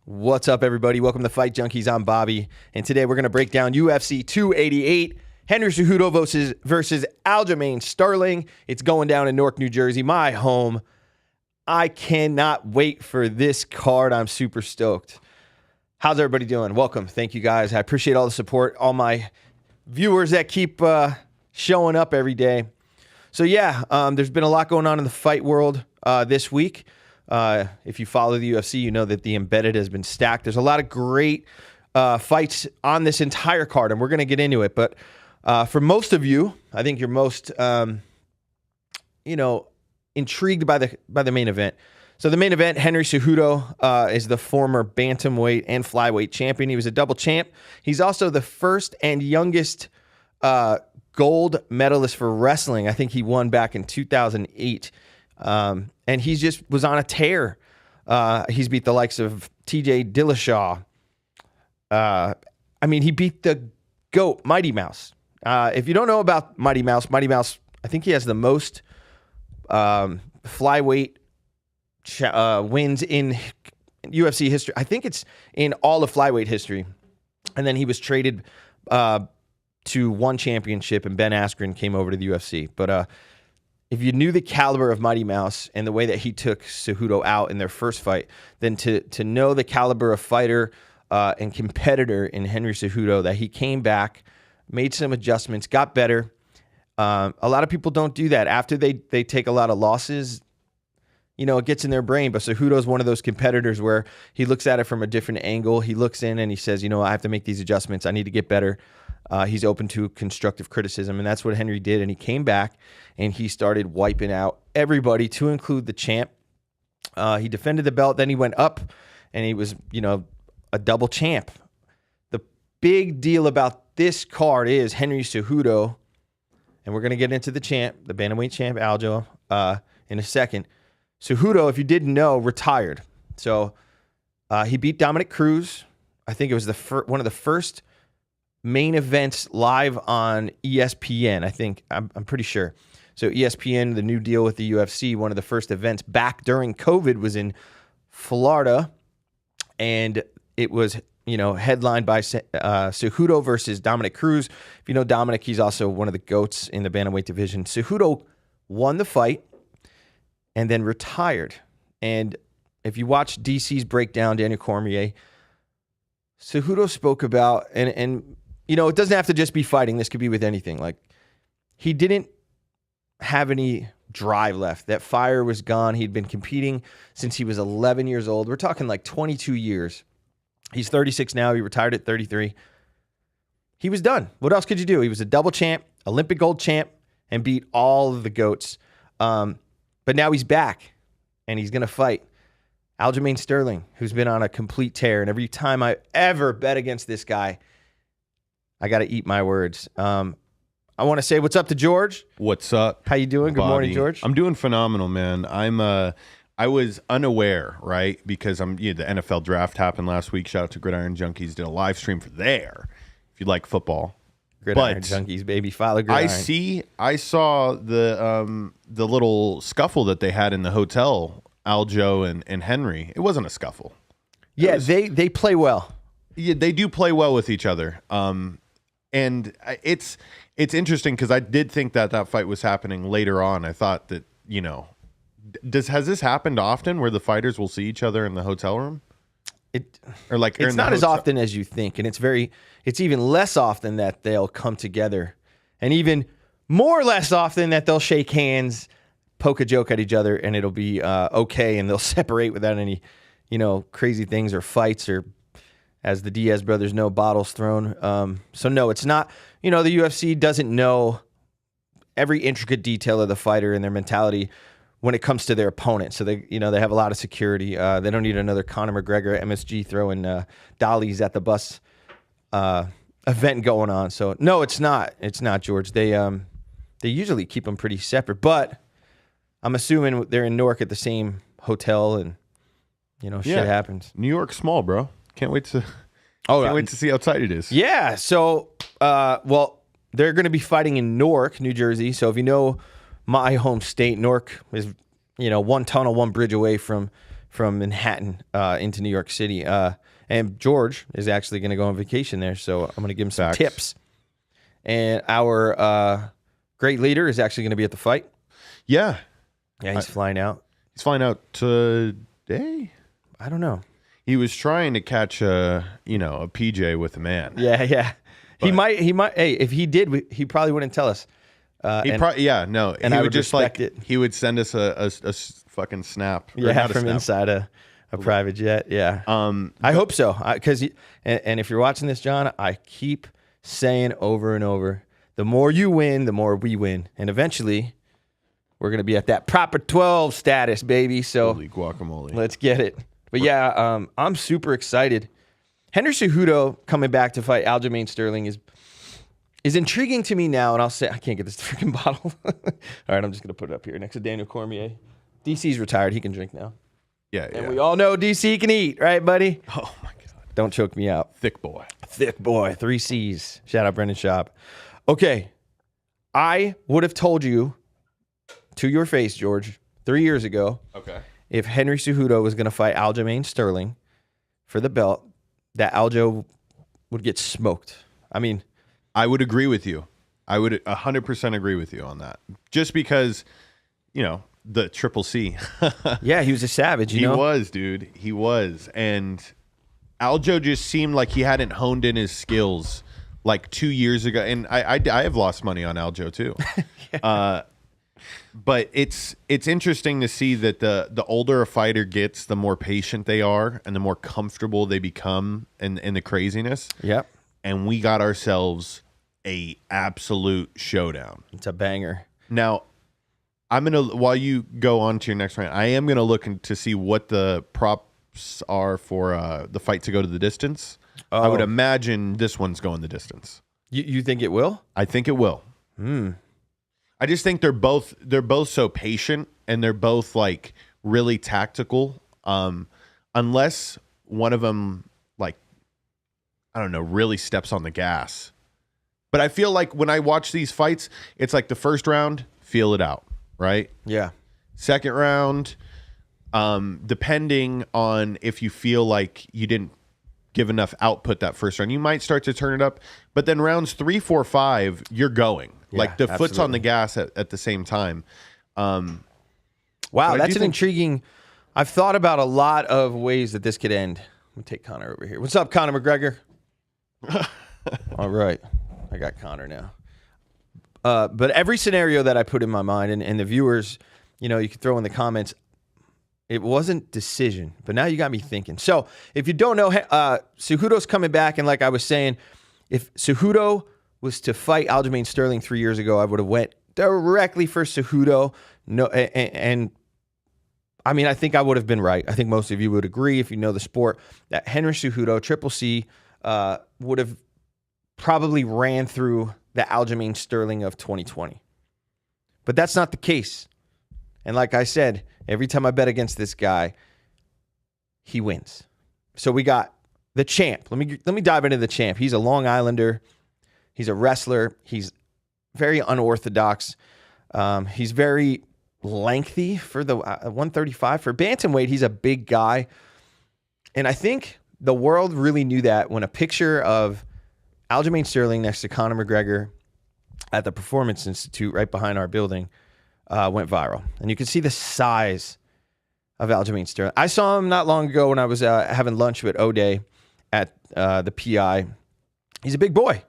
What's up, everybody? Welcome to Fight Junkeez. I'm Bobby, and today we're going to break down UFC 288, Henry Cejudo versus Aljamain Sterling. It's going down in Newark, New Jersey, my home. I cannot wait for this card. I'm super stoked. How's everybody doing? Welcome. Thank you, guys. I appreciate all the support, all my viewers that keep showing up every day. So, yeah, there's been a lot going on in the fight world this week. If you follow the UFC, you know that the embedded has been stacked. There's a lot of great fights on this entire card, and we're going to get into it. But for most of you, I think you're most, intrigued by the main event. So the main event, Henry Cejudo is the former Bantamweight and Flyweight champion. He was a double champ. He's also the first and youngest gold medalist for wrestling. I think he won back in 2008. And he just was on a tear. He's beat the likes of TJ Dillashaw. He beat the GOAT, Mighty Mouse. If you don't know about Mighty Mouse, I think he has the most flyweight wins in UFC history. I think it's in all of flyweight history. And then he was traded to one championship, and Ben Askren came over to the UFC. But if you knew the caliber of Mighty Mouse and the way that he took Cejudo out in their first fight, then to know the caliber of fighter and competitor in Henry Cejudo, that he came back, made some adjustments, got better. A lot of people don't do that. After they take a lot of losses, it gets in their brain. But Cejudo is one of those competitors where he looks at it from a different angle. He looks in and he says, I have to make these adjustments. I need to get better. He's open to constructive criticism, and that's what Henry did. And he came back and he started wiping out everybody, to include the champ. He defended the belt, then he went up, and he was, a double champ. The big deal about this card is Henry Cejudo, and we're going to get into the champ, the bantamweight champ, Aljo, in a second. Cejudo, if you didn't know, retired. So he beat Dominic Cruz. I think it was one of the first main events live on ESPN. I'm pretty sure. So ESPN, the new deal with the UFC, one of the first events back during COVID was in Florida, and it was, headlined by Cejudo versus Dominic Cruz. If you know Dominic, he's also one of the GOATs in the bantamweight division. Cejudo won the fight and then retired. And if you watch DC's breakdown, Daniel Cormier, Cejudo spoke about, and it doesn't have to just be fighting. This could be with anything. Like, he didn't have any drive left. That fire was gone. He'd been competing since he was 11 years old. We're talking like 22 years. He's 36 now. He retired at 33. He was done. What else could you do? He was a double champ, Olympic gold champ, and beat all of the GOATs. But now he's back, and he's going to fight Aljamain Sterling, who's been on a complete tear. And every time I ever bet against this guy, I got to eat my words. I want to say what's up to George. What's up? How you doing? Good morning, George. I'm doing phenomenal, man. I was unaware, right? Because the NFL draft happened last week. Shout out to Gridiron Junkeez. Did a live stream for there. If you like football, Gridiron Junkeez, baby. Follow Gridiron. I saw the little scuffle that they had in the hotel, Aljo and Henry. It wasn't a scuffle. Yeah, they play well. Yeah, they do play well with each other. And it's interesting because I did think that fight was happening later on. I thought that, has this happened often where the fighters will see each other in the hotel room? It's not as often as you think, and it's even less often that they'll come together, and even more less often that they'll shake hands, poke a joke at each other, and it'll be okay, and they'll separate without any, crazy things or fights or, as the Diaz brothers know, bottles thrown. So no, it's not. The UFC doesn't know every intricate detail of the fighter and their mentality when it comes to their opponent. So they have a lot of security. They don't need another Conor McGregor MSG throwing dollies at the bus event going on. So no, it's not. It's not, George. They usually keep them pretty separate, but I'm assuming they're in Newark at the same hotel, and shit happens. New York's small, bro. Can't wait to see how tight it is. Yeah. So, they're going to be fighting in Newark, New Jersey. So if you know my home state, Newark is, one tunnel, one bridge away from from Manhattan into New York City. And George is actually going to go on vacation there, so I'm going to give him some tips. And our great leader is actually going to be at the fight. Yeah. Yeah, he's flying out. He's flying out today? I don't know. He was trying to catch a PJ with a man. Yeah. But he might. Hey, if he did, he probably wouldn't tell us. He would just he would send us a fucking snap. From inside a private jet. Yeah. I hope so. Because and if you're watching this, John, I keep saying over and over, the more you win, the more we win, and eventually, we're gonna be at that proper 12 status, baby. So holy guacamole, let's get it. But yeah, I'm super excited. Henry Cejudo coming back to fight Aljamain Sterling is intriguing to me now, and I'll say I can't get this freaking bottle. All right, I'm just gonna put it up here next to Daniel Cormier. DC's retired; he can drink now. Yeah, and we all know DC can eat, right, buddy? Oh my God! Don't choke me out. Thick boy. 3 C's. Shout out Brendan Schaub. Okay, I would have told you to your face, George, 3 years ago. Okay. If Henry Cejudo was going to fight Aljamain Sterling for the belt, that Aljo would get smoked. I mean, I would agree with you. I would 100% agree with you on that. Just because, the Triple C. Yeah, he was a savage. He was, dude. He was. And Aljo just seemed like he hadn't honed in his skills like 2 years ago. And I have lost money on Aljo too. Yeah. But it's interesting to see that the older a fighter gets, the more patient they are and the more comfortable they become in the craziness. Yep. And we got ourselves a absolute showdown. It's a banger. Now, while you go on to your next round, I am gonna look to see what the props are for the fight to go to the distance. Oh. I would imagine this one's going the distance. You think it will? I think it will. I just think they're both so patient and they're both like really tactical. Unless one of them, like, I don't know, really steps on the gas. But I feel like when I watch these fights, it's like the first round, feel it out, right? Yeah. Second round, depending on if you feel like you didn't give enough output that first round, you might start to turn it up. But then rounds 3, 4, 5, you're going. Yeah, like the absolutely. Foot's on the gas at the same time. Wow, that's an intriguing. I've thought about a lot of ways that this could end. Let me take Connor over here. What's up, Conor McGregor? All right, I got Connor now. But every scenario that I put in my mind, and the viewers, you can throw in the comments. It wasn't decision, but now you got me thinking. So if you don't know, Cejudo's coming back, and like I was saying, if Cejudo was to fight Aljamain Sterling 3 years ago, I would have went directly for Cejudo. No, and I mean, I think I would have been right. I think most of you would agree, if you know the sport, that Henry Cejudo, Triple C, would have probably ran through the Aljamain Sterling of 2020. But that's not the case. And like I said, every time I bet against this guy, he wins. So we got the champ. Let me dive into the champ. He's a Long Islander. He's a wrestler. He's very unorthodox. He's very lengthy for the 135. For Bantamweight, he's a big guy. And I think the world really knew that when a picture of Aljamain Sterling next to Conor McGregor at the Performance Institute right behind our building went viral. And you can see the size of Aljamain Sterling. I saw him not long ago when I was having lunch with O'Day at the PI. He's a big boy.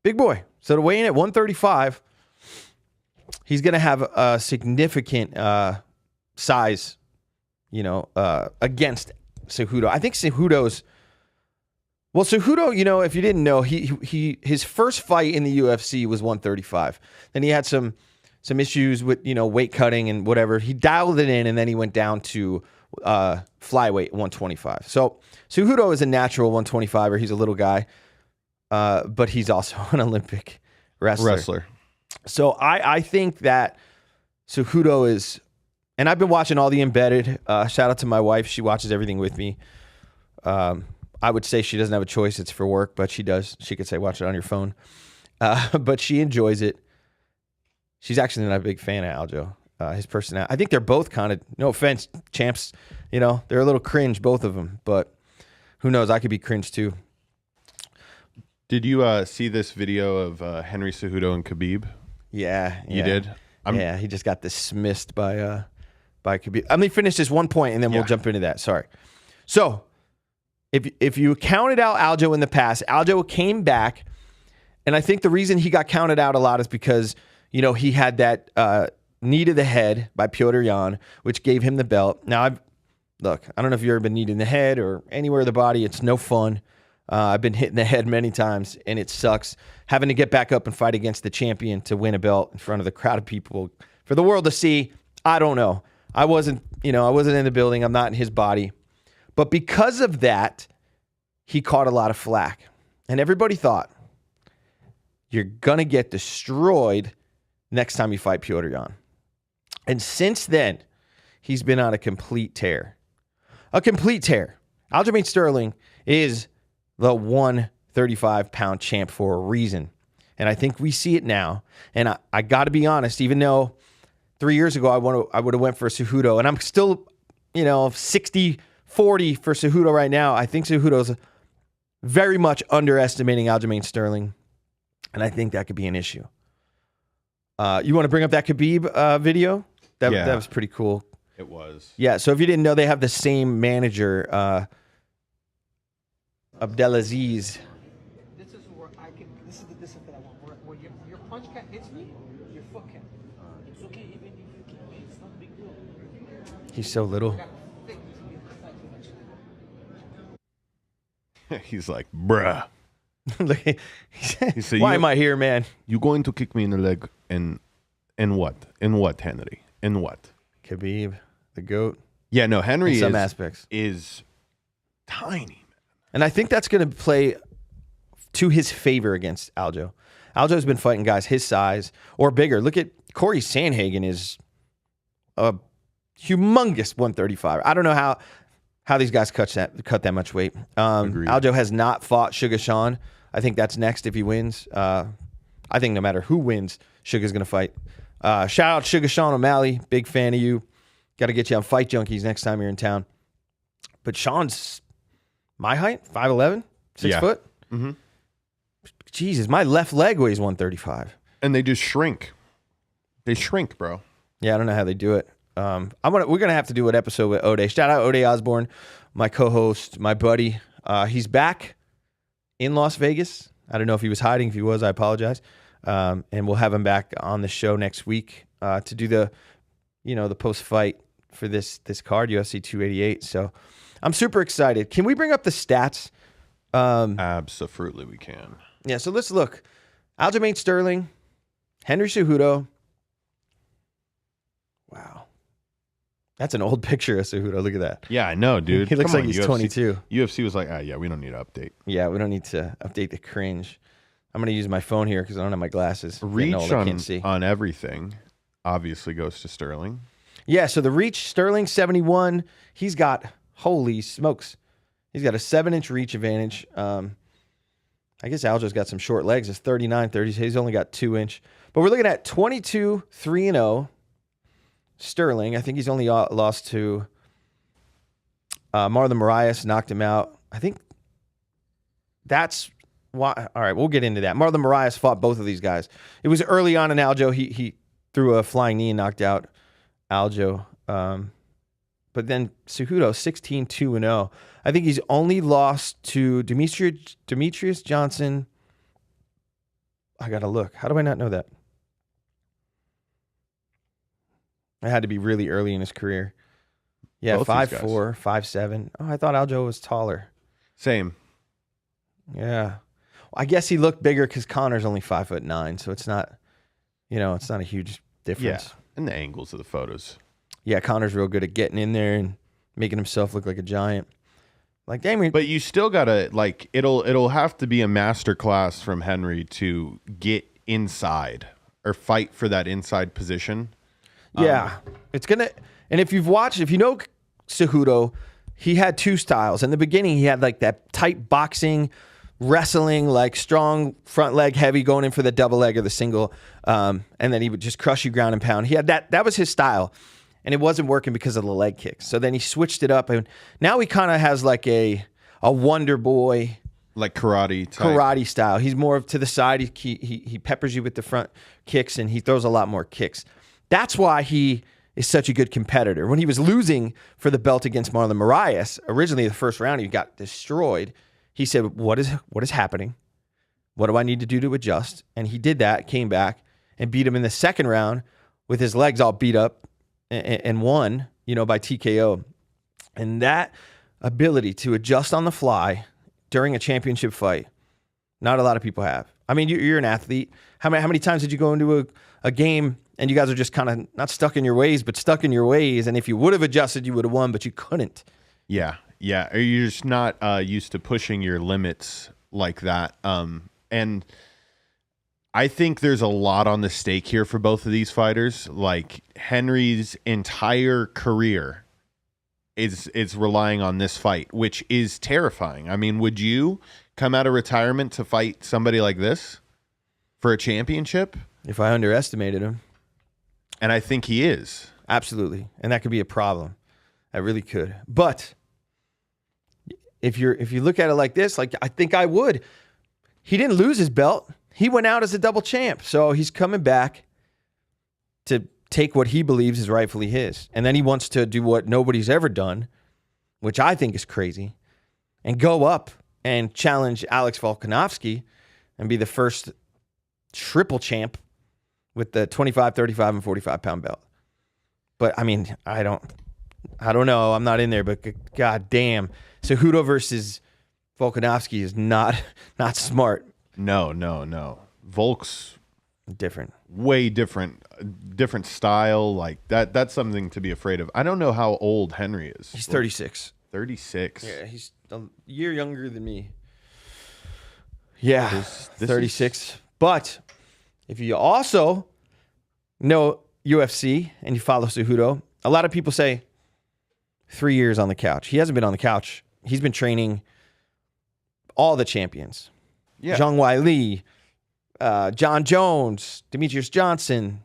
Big boy. So to weigh in at 135, he's going to have a significant size, against Cejudo. I think Cejudo's... Well, Cejudo, if you didn't know, his first fight in the UFC was 135. Then he had some issues with, weight cutting and whatever. He dialed it in, and then he went down to flyweight 125. So Cejudo is a natural 125er. He's a little guy, but he's also an Olympic wrestler. So I think that Cejudo is, and I've been watching all the Embedded. Shout out to my wife. She watches everything with me. I would say she doesn't have a choice. It's for work, but she does. She could say, watch it on your phone. But she enjoys it. She's actually not a big fan of Aljo. His personality. I think they're both kind of, no offense, champs. You know, they're a little cringe, both of them. But who knows? I could be cringe too. Did you see this video of Henry Cejudo and Khabib? Yeah. You did? Yeah, he just got dismissed by Khabib. Let me finish this one point, and then we'll jump into that. Sorry. So, if you counted out Aljo in the past, Aljo came back, and I think the reason he got counted out a lot is because, you know, he had that knee to the head by Petr Yan, which gave him the belt. Now, I don't know if you've ever been kneed in the head or anywhere of the body. It's no fun. I've been hit in the head many times, and it sucks having to get back up and fight against the champion to win a belt in front of the crowd of people for the world to see. I don't know. I wasn't in the building. I'm not in his body. But because of that, he caught a lot of flack. And everybody thought, you're going to get destroyed next time you fight Petr Yan. And since then, he's been on a complete tear. A complete tear. Aljamain Sterling is the 135-pound champ for a reason. And I think we see it now. And I got to be honest, even though 3 years ago I would have went for Cejudo, and I'm still, 60-40 for Cejudo right now. I think Cejudo's very much underestimating Aljamain Sterling, and I think that could be an issue. You want to bring up that Khabib video? That was pretty cool. It was. Yeah, so if you didn't know, they have the same manager, Abdelaziz. This is where this is the discipline I want. Where your punch can't hit me, your foot can. It's okay even if you kick me. It's not a big deal. He's so little. He's like, bruh. He said, why am I here, man? You going to kick me in the leg in what? In what, Henry? In what? Khabib, the GOAT. Yeah, no, Henry in some aspects is tiny, man. And I think that's going to play to his favor against Aljo. Aljo's been fighting guys his size or bigger. Look at Corey Sandhagen is a humongous 135. I don't know how these guys cut that much weight. Aljo has not fought Sugar Sean. I think that's next if he wins. I think no matter who wins, Sugar's going to fight. Shout out Sugar Sean O'Malley. Big fan of you. Got to get you on Fight Junkeez next time you're in town. But Sean's my height, 5'11", 6 foot. Mm-hmm. Jesus, my left leg weighs 135. And they just shrink. They shrink, bro. Yeah, I don't know how they do it. We're gonna have to do an episode with Ode. Shout out Ode Osborne, my co-host, my buddy. He's back in Las Vegas. I don't know if he was hiding. If he was, I apologize. And we'll have him back on the show next week to do the post-fight for this card, UFC 288. So I'm super excited. Can we bring up the stats? Absolutely, we can. Yeah, so let's look. Aljamain Sterling, Henry Cejudo. Wow. That's an old picture of Cejudo. Look at that. Yeah, I know, dude. He looks Come like on, he's UFC, 22. UFC was like, yeah, we don't need to update. Yeah, we don't need to update the cringe. I'm going to use my phone here because I don't have my glasses. Reach old, I can't see. on everything obviously goes to Sterling. Yeah, so the reach, Sterling 71. He's got, holy smokes, he's got a 7-inch reach advantage. I guess Aljo's got some short legs. It's 39, 30. He's only got 2-inch. But we're looking at 22, 3-0. Sterling, I think he's only lost to Marlon Moraes, knocked him out. I think that's why. All right, we'll get into that. Marlon Moraes fought both of these guys. It was early on in Aljo. He threw a flying knee and knocked out Aljo. But then Cejudo, 16, 2-0. I think he's only lost to Demetrius Johnson. I got to look. How do I not know that? It had to be really early in his career. Yeah, 5'4", 5'7". Oh, I thought Aljo was taller. Same. Yeah. Well, I guess he looked bigger because Connor's only 5'9", so it's not, it's not a huge difference. Yeah, and the angles of the photos. Yeah, Connor's real good at getting in there and making himself look like a giant. Like, Damien. But you still gotta it'll have to be a master class from Henry to get inside or fight for that inside position. Yeah, it's gonna. And if you know Cejudo, he had two styles. In the beginning, he had like that tight boxing, wrestling, like strong front leg heavy, going in for the double leg or the single, and then he would just crush you ground and pound. He had that. That was his style. and it wasn't working because of the leg kicks. So then he switched it up, and now he kind of has like a Wonder Boy, like karate style. He's more to the side. He peppers you with the front kicks, and he throws a lot more kicks. That's why he is such a good competitor. When he was losing for the belt against Marlon Moraes, originally the first round he got destroyed. He said, "What is happening? What do I need to do to adjust?" And he did that, came back, and beat him in the second round with his legs all beat up and won, by TKO. And that ability to adjust on the fly during a championship fight, not a lot of people have. I mean, you're an athlete. How many times did you go into a game and you guys are just kind of not stuck in your ways, but stuck in your ways? And if you would have adjusted, you would have won, but you couldn't. Yeah. Or you're just not used to pushing your limits like that. And I think there's a lot on the stake here for both of these fighters. Like Henry's entire career is relying on this fight, which is terrifying. I mean, would you come out of retirement to fight somebody like this for a championship? If I underestimated him. And I think he is. Absolutely. And that could be a problem. That really could. But if you look at it like this, like I think I would. He didn't lose his belt. He went out as a double champ. So he's coming back to take what he believes is rightfully his. And then he wants to do what nobody's ever done, which I think is crazy, and go up and challenge Alex Volkanovski and be the first triple champ with the 25, 35, and 45-pound belt. But, I mean, I don't know. I'm not in there, but god damn. Cejudo versus Volkanovski is not smart. No. Volk's different. Way different style. Like that's something to be afraid of. I don't know how old Henry is. He's 36. 36. Yeah, he's a year younger than me. Yeah, this 36. But if you also know UFC and you follow Cejudo, a lot of people say 3 years on the couch. He hasn't been on the couch. He's been training all the champions. Yeah. Zhang Weili, John Jones, Demetrius Johnson.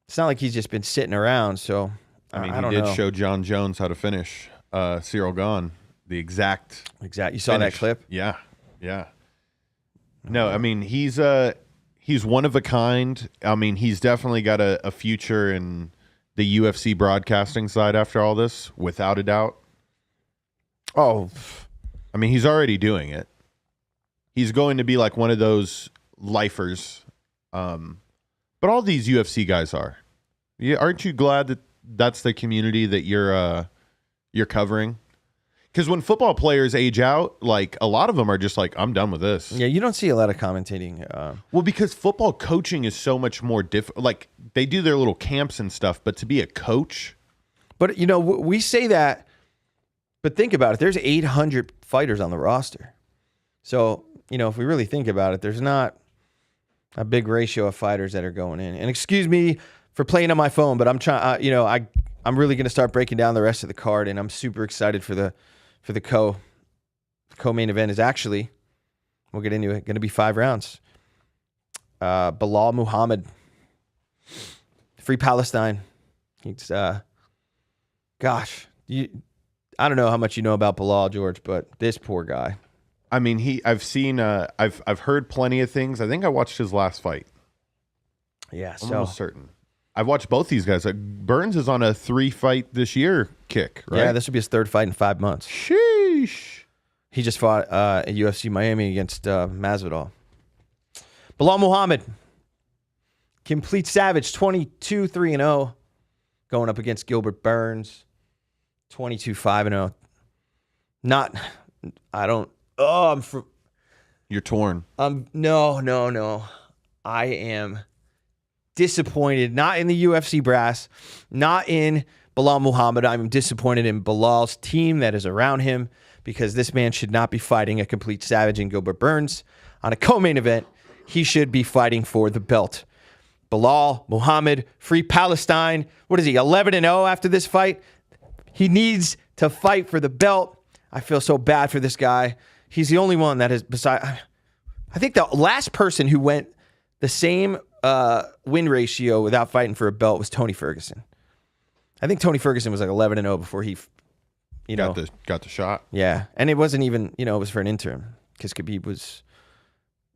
It's not like he's just been sitting around. So I mean, I he don't did know. show John Jones how to finish Cyril Gahn. The exact. You saw finish. that clip? Yeah. No, I mean he's one of a kind. I mean he's definitely got a future in the UFC broadcasting side after all this, without a doubt. Oh, I mean he's already doing it. He's going to be like one of those lifers. But all these UFC guys are. Yeah, aren't you glad that that's the community that you're covering? Because when football players age out, like a lot of them are just like, I'm done with this. yeah, you don't see a lot of commentating. Well, because football coaching is so much more difficult. Like they do their little camps and stuff, but to be a coach. But, we say that, but think about it. There's 800 fighters on the roster. So, if we really think about it, there's not a big ratio of fighters that are going in. And excuse me for playing on my phone, but I'm trying, I'm really going to start breaking down the rest of the card, and I'm super excited for the co-main event is actually, we'll get into it, going to be 5 rounds. Bilal Muhammad, Free Palestine. It's, I don't know how much you know about Bilal, George, but this poor guy. I mean, I've heard plenty of things. I think I watched his last fight. Yeah, I'm almost certain. I've watched both these guys. Burns is on a 3-fight this year kick, right? Yeah, this will be his 3rd fight in 5 months. Sheesh. He just fought at UFC Miami against Masvidal. Bilal Muhammad, complete savage, 22-3-0, going up against Gilbert Burns, 22-5-0. You're torn. No. I am disappointed, not in the UFC brass, not in Bilal Muhammad. I'm disappointed in Bilal's team that is around him, because this man should not be fighting a complete savage in Gilbert Burns on a co-main event. He should be fighting for the belt. Bilal Muhammad, Free Palestine. What is he, 11-0 after this fight? He needs to fight for the belt. I feel so bad for this guy. He's the only one that has, I think the last person who went the same win ratio without fighting for a belt was Tony Ferguson. I think Tony Ferguson was like 11-0 before he, got the shot. Yeah, and it wasn't even, it was for an interim because Khabib was,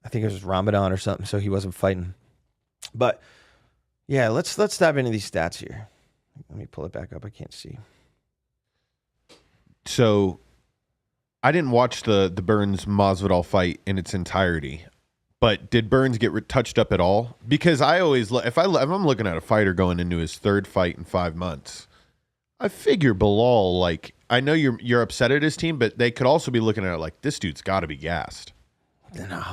I think it was Ramadan or something, so he wasn't fighting. But yeah, let's dive into these stats here. Let me pull it back up. I can't see. So I didn't watch the Burns Masvidal fight in its entirety, but did Burns get touched up at all? Because I always, if I'm looking at a fighter going into his third fight in 5 months, I figure Bilal, like, I know you're upset at his team, but they could also be looking at it like, this dude's got to be gassed. No.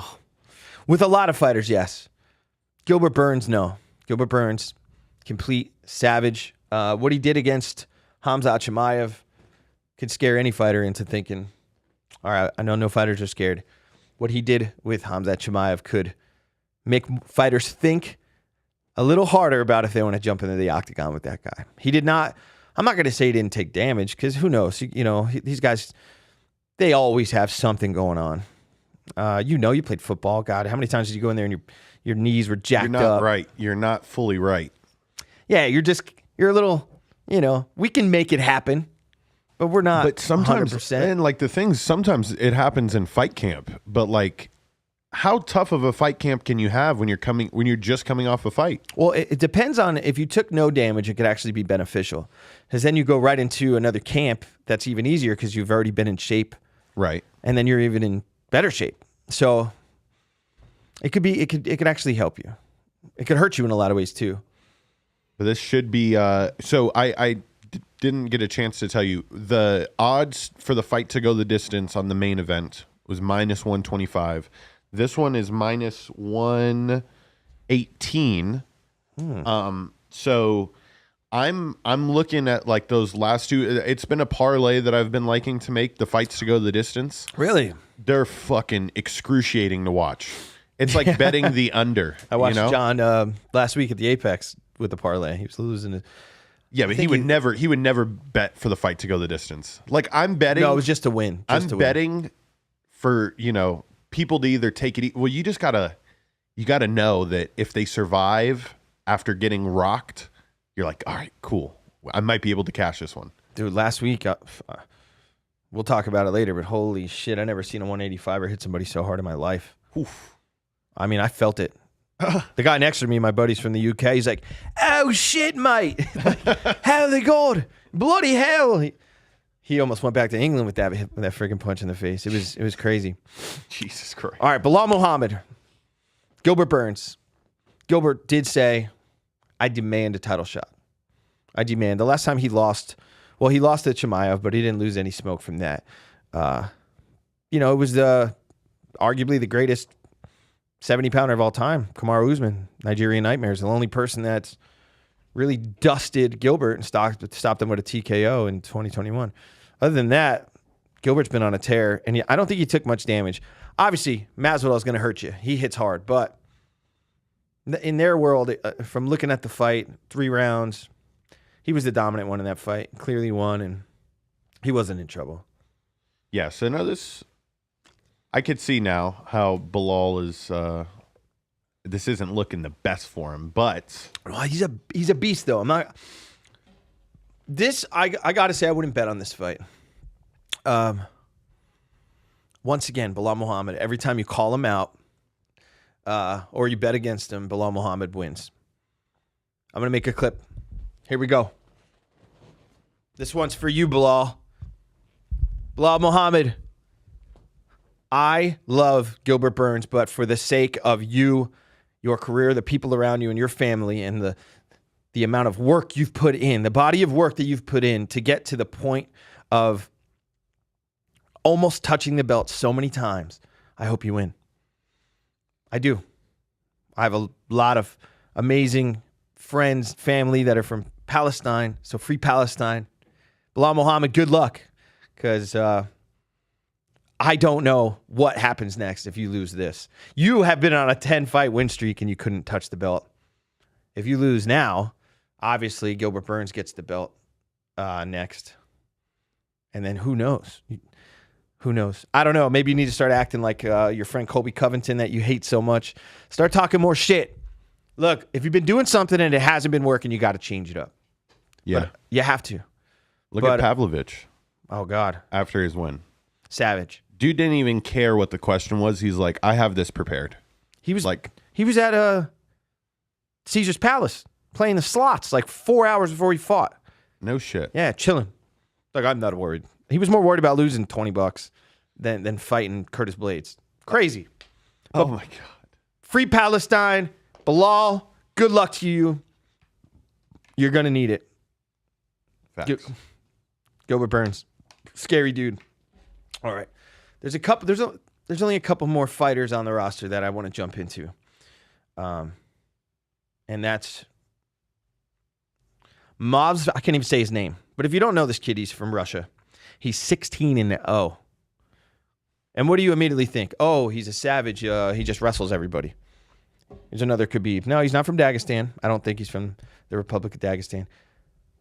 With a lot of fighters, yes. Gilbert Burns, no. Gilbert Burns, complete savage. What he did against Hamza Chimaev could scare any fighter into thinking, all right, I know no fighters are scared. What he did with Hamza Chimaev could make fighters think a little harder about if they want to jump into the octagon with that guy. He did not, I'm not going to say he didn't take damage because who knows? These guys, they always have something going on. You played football. God, how many times did you go in there and your knees were jacked up? You're not right. You're not fully right. Yeah, you're a little, we can make it happen, but we're not. But sometimes, 100%. and like the things, sometimes it happens in fight camp. But like, how tough of a fight camp can you have when you're just coming off a fight? Well, it depends on if you took no damage, it could actually be beneficial, because then you go right into another camp that's even easier because you've already been in shape, right? And then you're even in better shape. So it could actually help you. It could hurt you in a lot of ways too. But this should be. So I didn't get a chance to tell you the odds for the fight to go the distance on the main event was -125. This one is -118. So I'm looking at like those last two. It's been a parlay that I've been liking to make, the fights to go the distance. Really? They're fucking excruciating to watch. It's like betting the under. I watched John last week at the Apex with the parlay. He was losing it. Yeah, but he would never bet for the fight to go the distance. Like I'm betting. No, it was just to win. I'm betting for, people to either take it. Well, you gotta know that if they survive after getting rocked, you're like, all right, cool. I might be able to cash this one. Dude, last week, we'll talk about it later, but holy shit, I never seen a 185er hit somebody so hard in my life. Oof. I mean, I felt it. The guy next to me, my buddy's from the UK, he's like, oh shit, mate. How they got? Bloody hell. He almost went back to England with that freaking punch in the face. It was crazy. Jesus Christ. All right, Bilal Muhammad, Gilbert Burns. Gilbert did say, I demand a title shot. I demand. The last time he lost to Chimaev, but he didn't lose any smoke from that. It was arguably the greatest 70-pounder of all time, Kamaru Usman, Nigerian Nightmares, the only person that's really dusted Gilbert and stopped him with a TKO in 2021. Other than that, Gilbert's been on a tear, and I don't think he took much damage. Obviously, Masvidal is going to hurt you. He hits hard, but in their world, from looking at the fight, 3 rounds, he was the dominant one in that fight, clearly won, and he wasn't in trouble. Yeah, so no, I could see now how Bilal is. This isn't looking the best for him, but he's a beast though. I'm not. This I got to say I wouldn't bet on this fight. Once again, Bilal Muhammad. Every time you call him out, or you bet against him, Bilal Muhammad wins. I'm gonna make a clip. Here we go. This one's for you, Bilal. Bilal Muhammad. I love Gilbert Burns, but for the sake of you, your career, the people around you, and your family, and the amount of work you've put in, the body of work that you've put in to get to the point of almost touching the belt so many times, I hope you win. I do. I have a lot of amazing friends, family that are from Palestine, so free Palestine. Bilal Muhammad, good luck, because I don't know what happens next if you lose this. You have been on a 10-fight win streak and you couldn't touch the belt. If you lose now, obviously Gilbert Burns gets the belt next. And then who knows? Who knows? I don't know. Maybe you need to start acting like your friend Colby Covington that you hate so much. Start talking more shit. Look, if you've been doing something and it hasn't been working, you got to change it up. Yeah. But you have to. Look but- at Pavlovich Oh, God. after his win. Savage. Dude didn't even care what the question was. He's like, I have this prepared. He was Like, he was at Caesar's Palace playing the slots like 4 hours before he fought. no shit. Yeah, chilling. Like, I'm not worried. He was more worried about losing $20 than fighting Curtis Blades. Crazy. Oh my God. Free Palestine. Bilal, good luck to you. You're going to need it. Facts. Gilbert Burns. Scary dude. All right. There's only a couple more fighters on the roster that I want to jump into. And that's Mavs. I can't even say his name. But if you don't know this kid, he's from Russia. He's 16-0. And what do you immediately think? Oh, he's a savage. He just wrestles everybody. Here's another Khabib. No, he's not from Dagestan. I don't think he's from the Republic of Dagestan.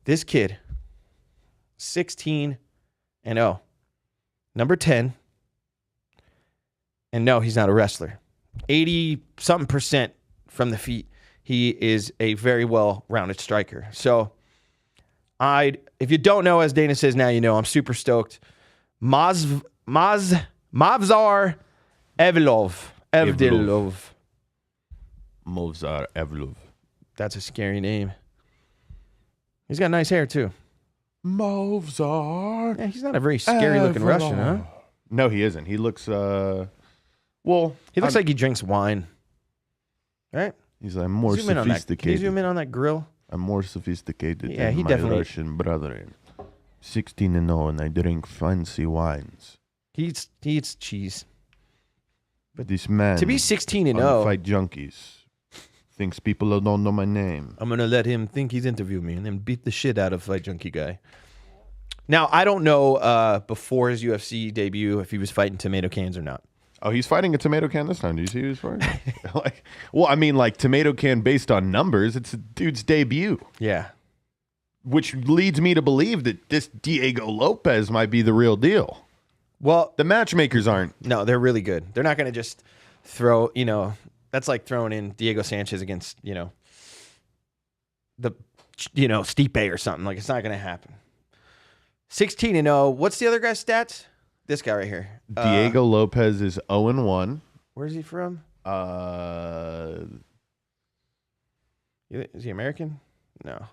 This kid, 16-0. Number 10. And no, he's not a wrestler. 80-something% from the feet. He is a very well-rounded striker. So, if you don't know, as Dana says, now you know. I'm super stoked. Mavzar Evdilov. Movzar Evlov. That's a scary name. He's got nice hair, too. Movzar. Yeah, he's not a very scary-looking Russian, huh? No, he isn't. He looks, well... He looks like he drinks wine. Right? He's like more Zoom in on that. Can you sophisticated. zoom in on that grill? I'm more sophisticated Yeah, than he my definitely- Russian brethren. 16-0, and I drink fancy wines. He eats cheese. But this man, To be on 16-0, Fight Junkeez, thinks people don't know my name. I'm going to let him think he's interviewed me and then beat the shit out of Fight Junkie guy. Now, I don't know before his UFC debut if he was fighting tomato cans or not. Oh, he's fighting a tomato can this time. Do you see who he's fighting? Like tomato can based on numbers. It's a dude's debut, Yeah. which leads me to believe that this Diego Lopez might be the real deal. Well, The matchmakers aren't. no, they're really good. They're not going to just throw, that's like throwing in Diego Sanchez against, Stipe or something. Like, it's not going to happen. 16-0. What's the other guy's stats? This guy right here. Diego Lopez is 0-1. Where's he from? Is he American? No.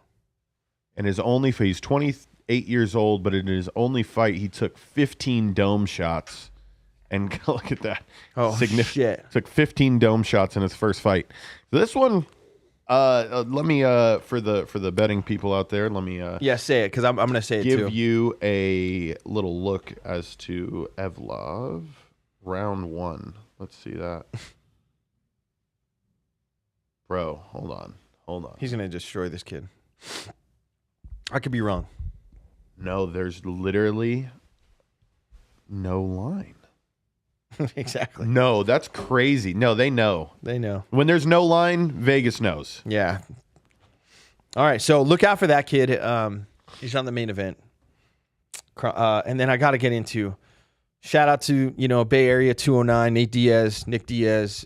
And he's 28 years old, but in his only fight, he took 15 dome shots. And look at that. Oh, shit. Took 15 dome shots in his first fight. So this one, let me, for the betting people out there, let me Yeah, say it, because I'm going to say it give too. you a little look as to Evlov. Round 1. Let's see that. Bro, hold on. He's going to destroy this kid. I could be wrong. No, there's literally no line. Exactly. No, that's crazy. No, they know. They know. When there's no line, Vegas knows. Yeah. All right, so look out for that kid. He's on the main event. And then I got to get into shout out to, Bay Area 209, Nick Diaz,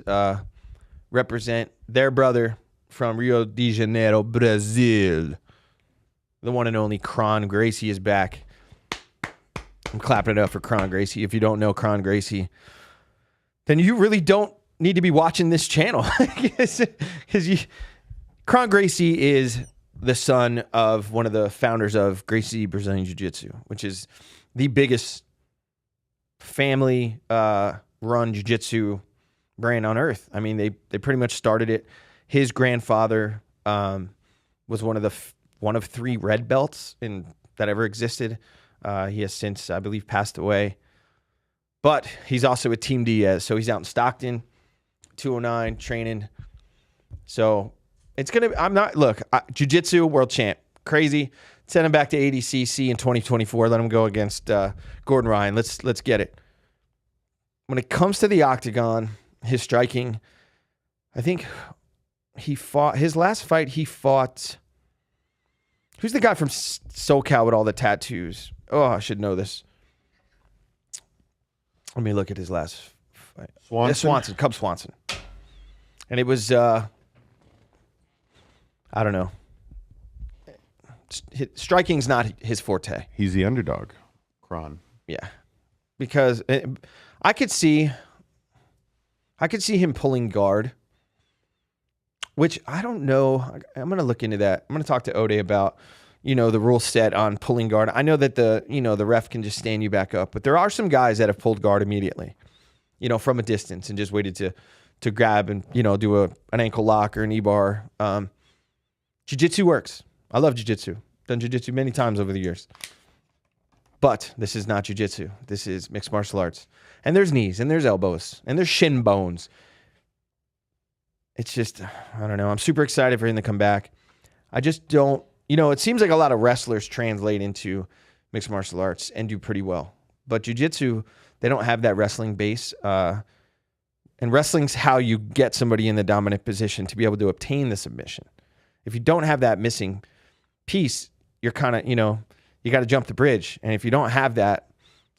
represent their brother from Rio de Janeiro, Brazil. The one and only Kron Gracie is back. I'm clapping it up for Kron Gracie. If you don't know Kron Gracie, then you really don't need to be watching this channel. Because Kron Gracie is the son of one of the founders of Gracie Brazilian Jiu-Jitsu, which is the biggest family run jiu-jitsu brand on earth. I mean, they pretty much started it. His grandfather was one of 3 red belts that ever existed. He has since, I believe, passed away. But he's also with Team Diaz. So he's out in Stockton, 209, training. So it's going to, jiu-jitsu world champ. Crazy. Send him back to ADCC in 2024. Let him go against Gordon Ryan. Let's get it. When it comes to the octagon, his striking, I think his last fight, who's the guy from SoCal with all the tattoos? Oh, I should know this. Let me look at his last fight. Swanson? Cub Swanson. And it was, I don't know. striking's not his forte. He's the underdog, Kron. Yeah, because I could see him pulling guard, which I don't know. I'm going to look into that. I'm going to talk to Ode about, the rule set on pulling guard. I know that the ref can just stand you back up, but there are some guys that have pulled guard immediately, from a distance and just waited to grab and, do an ankle lock or an E-bar. Jiu-jitsu works. I love jiu-jitsu. Done jiu-jitsu many times over the years. But this is not jiu-jitsu. This is mixed martial arts. And there's knees, and there's elbows, and there's shin bones. It's just, I don't know. I'm super excited for him to come back. I just don't, it seems like a lot of wrestlers translate into mixed martial arts and do pretty well. But jiu-jitsu, they don't have that wrestling base. And wrestling's how you get somebody in the dominant position to be able to obtain the submission. If you don't have that missing piece, you're kind of, you got to jump the bridge. And if you don't have that,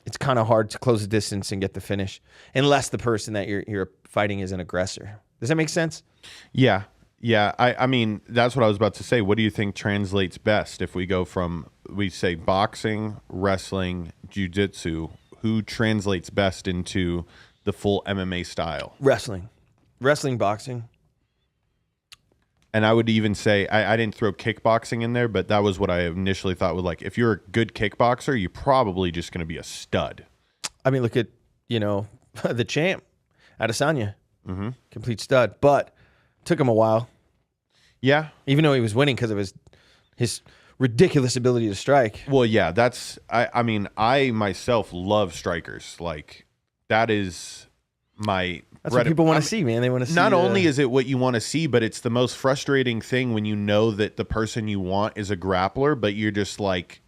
it's kind of hard to close the distance and get the finish, unless the person that you're fighting is an aggressor. Does that make sense? Yeah. Yeah. I mean, that's what I was about to say. What do you think translates best if we go from, we say boxing, wrestling, jiu-jitsu? Who translates best into the full MMA style? Wrestling, boxing. And I would even say, I didn't throw kickboxing in there, but that was what I initially thought would, like, if you're a good kickboxer, you're probably just going to be a stud. I mean, look at, the champ, Adesanya. Mm-hmm. Complete stud. But took him a while. Yeah. Even though he was winning because of his ridiculous ability to strike. Well, yeah, I mean, I myself love strikers. Like, that is my... That's what people want to see, man. They want to see. Not only is it what you want to see, but it's the most frustrating thing when you know that the person you want is a grappler, but you're just like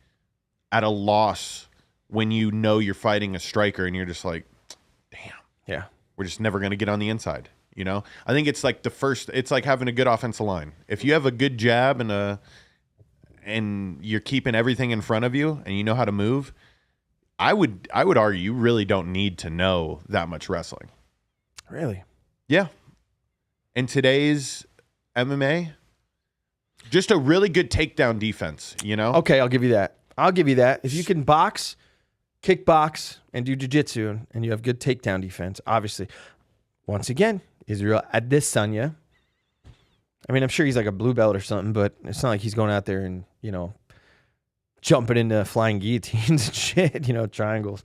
at a loss when you know you're fighting a striker and you're just like, damn. Yeah. We're just never going to get on the inside. I think it's like it's like having a good offensive line. If you have a good jab and you're keeping everything in front of you and you know how to move, I would argue you really don't need to know that much wrestling. Really? Yeah. In today's MMA, just a really good takedown defense, Okay, I'll give you that. If you can box, kickbox, and do jiu-jitsu, and you have good takedown defense, obviously. Once again, Israel Adesanya. I mean, I'm sure he's like a blue belt or something, but it's not like he's going out there and, jumping into flying guillotines and shit, triangles.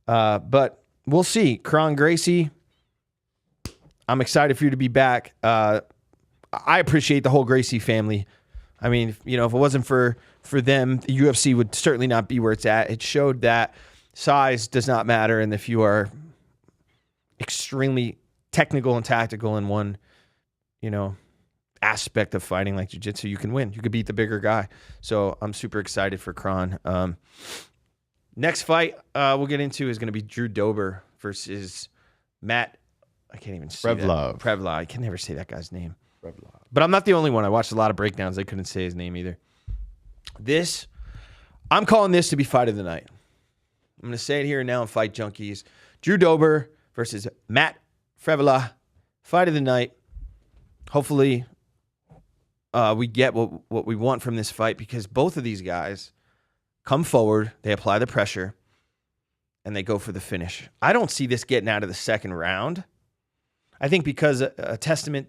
But we'll see. Kron Gracie, I'm excited for you to be back. I appreciate the whole Gracie family. I mean, if it wasn't for them, the UFC would certainly not be where it's at. It showed that size does not matter, and if you are extremely technical and tactical in one, aspect of fighting like jiu-jitsu, you can win. You could beat the bigger guy. So I'm super excited for Kron. Next fight we'll get into is going to be Drew Dober versus Matt. I can't even say Prevlov. Prevlov. I can never say that guy's name. Prevlov. But I'm not the only one. I watched a lot of breakdowns. They couldn't say his name either. I'm calling this to be fight of the night. I'm going to say it here and now in Fight Junkeez. Drew Dober versus Matt Prevlov. Fight of the night. Hopefully we get what we want from this fight, because both of these guys come forward, they apply the pressure, and they go for the finish. I don't see this getting out of the second round. I think because a testament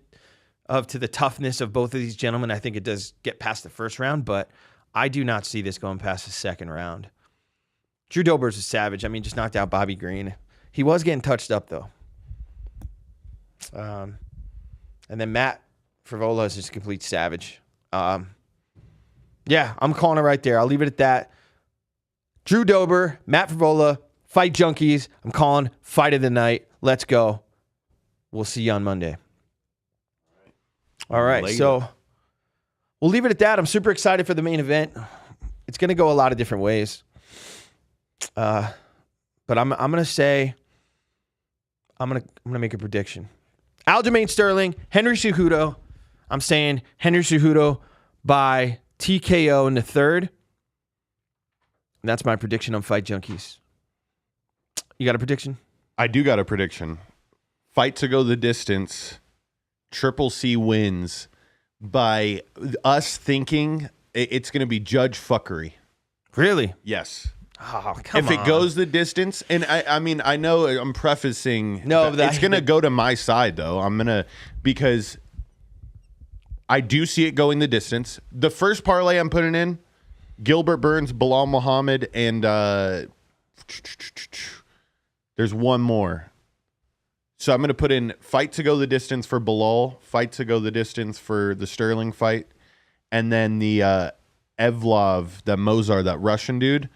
to the toughness of both of these gentlemen, I think it does get past the first round, but I do not see this going past the second round. Drew Dober's a savage. I mean, just knocked out Bobby Green. He was getting touched up, though. And then Matt Frevola is just a complete savage. Yeah, I'm calling it right there. I'll leave it at that. Drew Dober, Matt Frevola, Fight Junkeez. I'm calling fight of the night. Let's go. We'll see you on Monday. All right, Later. So we'll leave it at that. I'm super excited for the main event. It's going to go a lot of different ways. But I'm going to say, I'm going to make a prediction. Aljamain Sterling, Henry Cejudo. I'm saying Henry Cejudo by TKO in the third. And that's my prediction on Fight Junkeez. You got a prediction? I do got a prediction. Fight to go the distance. Triple C wins by us thinking It's going to be judge fuckery. Really? Yes. Oh, come if on. it goes the distance, and I mean, I know I'm prefacing. No, it's going to go to my side though. Because I do see it going the distance. The first parlay I'm putting in, Gilbert Burns, Bilal Muhammad, and there's one more. So I'm going to put in fight to go the distance for Bilal, fight to go the distance for the Sterling fight, and then the Evlov, that Mozart, that Russian dude,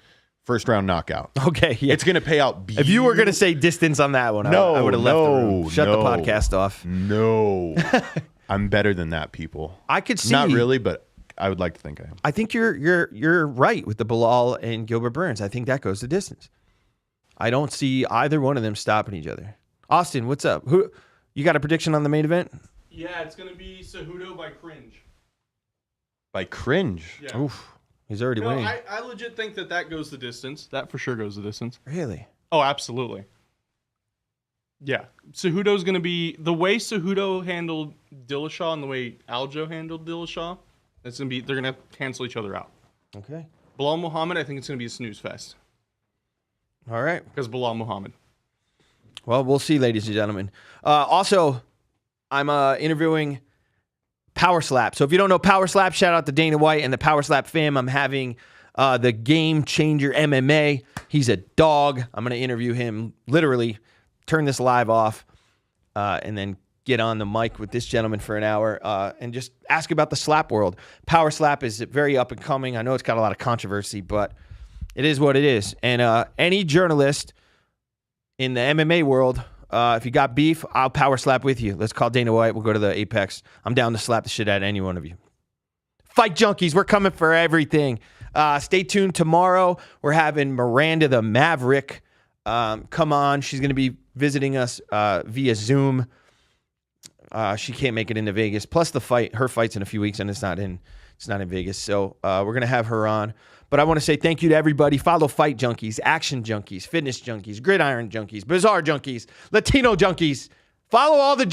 first round knockout. Okay, yeah. It's going to pay out. If you were going to say distance on that one, I would have left the room. Shut the podcast off. No. I'm better than that, people. I could see. Not really, but I would like to think I am. I think you're right with the Bilal and Gilbert Burns. I think that goes the distance. I don't see either one of them stopping each other. Austin, what's up? Who you got a prediction on the main event? Yeah, it's going to be Cejudo by cringe. By cringe? Yeah. Oof, he's already No, winning. I legit think that goes the distance. That for sure goes the distance. Really? Oh, absolutely. Yeah. Cejudo's going to be... The way Cejudo handled Dillashaw and the way Aljo handled Dillashaw, they're going to cancel each other out. Okay. Bilal Muhammad, I think it's going to be a snooze fest. All right. Because Bilal Muhammad. Well, we'll see, ladies and gentlemen. Also, I'm interviewing Power Slap. So if you don't know Power Slap, shout out to Dana White and the Power Slap fam. I'm having the Game Changer MMA. He's a dog. I'm going to interview him, literally turn this live off and then get on the mic with this gentleman for an hour and just ask about the slap world. Power Slap is very up and coming. I know it's got a lot of controversy, but it is what it is. And any journalist in the MMA world, if you got beef, I'll power slap with you. Let's call Dana White. We'll go to the Apex. I'm down to slap the shit out of any one of you. Fight Junkies, we're coming for everything. Stay tuned tomorrow. We're having Miranda the Maverick come on. She's going to be visiting us via Zoom. She can't make it into Vegas. Plus the fight, her fight's in a few weeks, and it's not in Vegas. So we're going to have her on. But I want to say thank you to everybody. Follow Fight Junkies, Action Junkies, Fitness Junkies, Gridiron Junkies, Bizarre Junkies, Latino Junkies. Follow all the